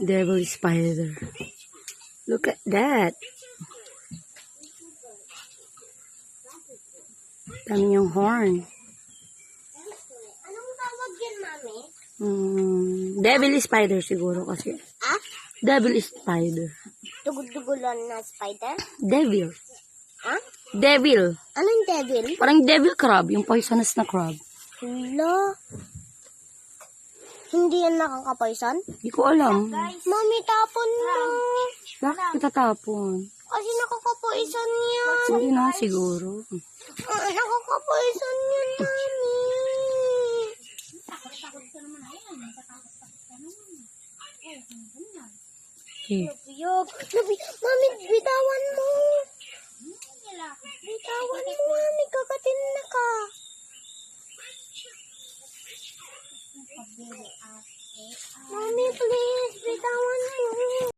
Devil spider. Look at that. Dami yung horn. Anong tawag yan, Mami? Devil spider siguro kasi. Ah? Devil spider. Dugudugulan na spider? Devil. Ha? Devil. Anong devil? Parang devil crab, yung poisonous na crab. Hala. Hindi yan nakakapoison? Hindi ko alam. Mami, tapon mo. Bakit itatapon? Kasi nakakapoison yan. Hindi na siguro. Nakakapoison yan, Mami. Okay. Yog. Mami, bitawan mo. Bitawan mo, Mami. Kagatin na ka. Mami, please.